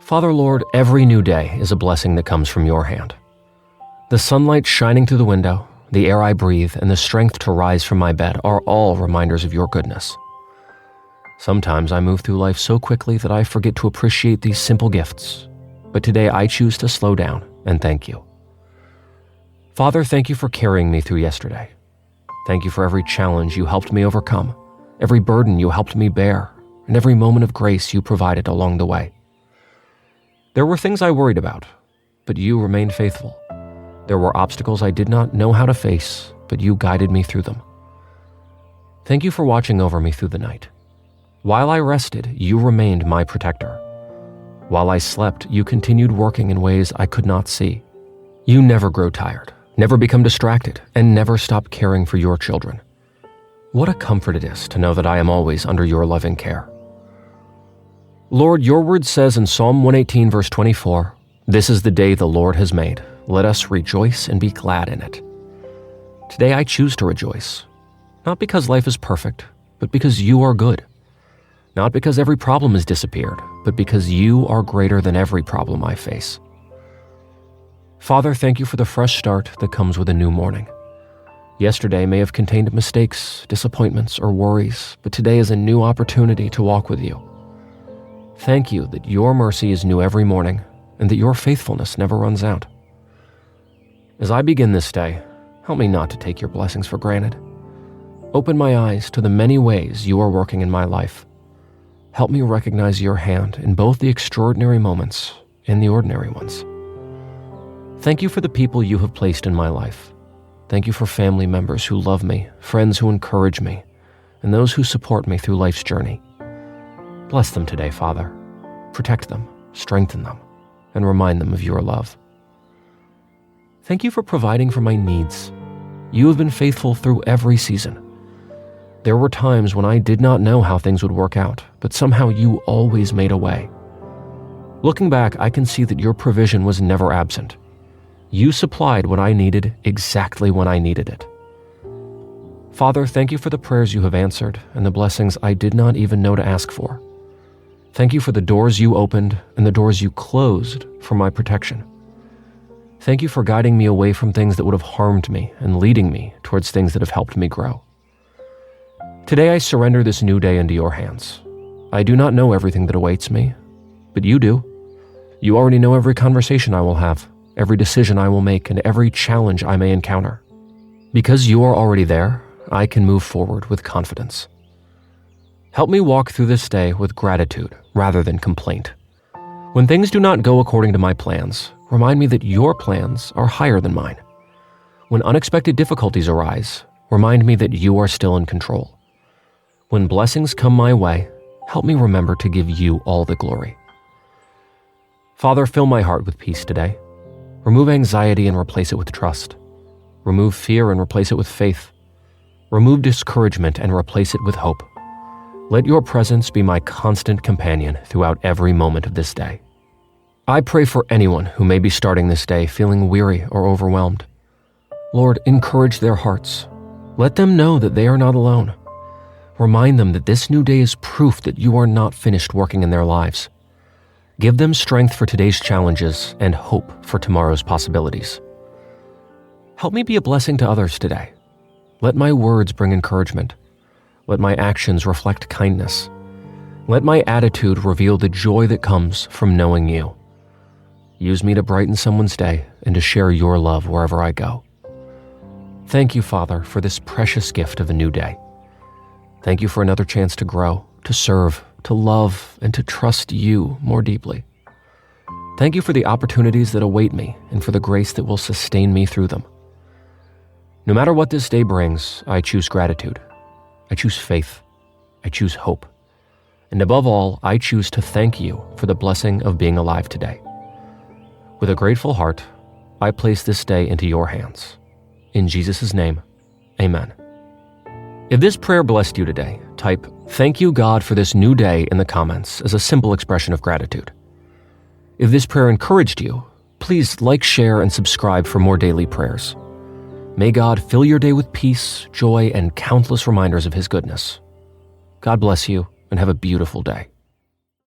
Father Lord, every new day is a blessing that comes from your hand. The sunlight shining through the window, the air I breathe, and the strength to rise from my bed are all reminders of your goodness. Sometimes I move through life so quickly that I forget to appreciate these simple gifts, but today I choose to slow down and thank you. Father, thank you for carrying me through yesterday. Thank you for every challenge you helped me overcome, every burden you helped me bear, and every moment of grace you provided along the way. There were things I worried about, but you remained faithful. There were obstacles I did not know how to face, but you guided me through them. Thank you for watching over me through the night. While I rested, you remained my protector. While I slept, you continued working in ways I could not see. You never grow tired, never become distracted, and never stop caring for your children. What a comfort it is to know that I am always under your loving care. Lord, your word says in Psalm 118, verse 24, "This is the day the Lord has made. Let us rejoice and be glad in it." Today I choose to rejoice, not because life is perfect, but because you are good. Not because every problem has disappeared, but because you are greater than every problem I face. Father, thank you for the fresh start that comes with a new morning. Yesterday may have contained mistakes, disappointments, or worries, but today is a new opportunity to walk with you. Thank you that your mercy is new every morning and that your faithfulness never runs out. As I begin this day, help me not to take your blessings for granted. Open my eyes to the many ways you are working in my life. Help me recognize your hand in both the extraordinary moments and the ordinary ones. Thank you for the people you have placed in my life. Thank you for family members who love me, friends who encourage me, and those who support me through life's journey. Bless them today, Father. Protect them, strengthen them, and remind them of your love. Thank you for providing for my needs. You have been faithful through every season. There were times when I did not know how things would work out, but somehow you always made a way. Looking back, I can see that your provision was never absent. You supplied what I needed exactly when I needed it. Father, thank you for the prayers you have answered and the blessings I did not even know to ask for. Thank you for the doors you opened and the doors you closed for my protection. Thank you for guiding me away from things that would have harmed me and leading me towards things that have helped me grow. Today I surrender this new day into your hands. I do not know everything that awaits me, but you do. You already know every conversation I will have, every decision I will make, and every challenge I may encounter. Because you are already there, I can move forward with confidence. Help me walk through this day with gratitude rather than complaint. When things do not go according to my plans, remind me that your plans are higher than mine. When unexpected difficulties arise, remind me that you are still in control. When blessings come my way, help me remember to give you all the glory. Father, fill my heart with peace today. Remove anxiety and replace it with trust. Remove fear and replace it with faith. Remove discouragement and replace it with hope. Let your presence be my constant companion throughout every moment of this day. I pray for anyone who may be starting this day feeling weary or overwhelmed. Lord, encourage their hearts. Let them know that they are not alone. Remind them that this new day is proof that you are not finished working in their lives. Give them strength for today's challenges and hope for tomorrow's possibilities. Help me be a blessing to others today. Let my words bring encouragement. Let my actions reflect kindness. Let my attitude reveal the joy that comes from knowing you. Use me to brighten someone's day and to share your love wherever I go. Thank you, Father, for this precious gift of a new day. Thank you for another chance to grow, to serve, to love, and to trust you more deeply. Thank you for the opportunities that await me and for the grace that will sustain me through them. No matter what this day brings, I choose gratitude. I choose faith. I choose hope. And above all, I choose to thank you for the blessing of being alive today. With a grateful heart, I place this day into your hands. In Jesus' name, amen. If this prayer blessed you today, type, "Thank you, God, for this new day" in the comments as a simple expression of gratitude. If this prayer encouraged you, please like, share, and subscribe for more daily prayers. May God fill your day with peace, joy, and countless reminders of His goodness. God bless you, and have a beautiful day.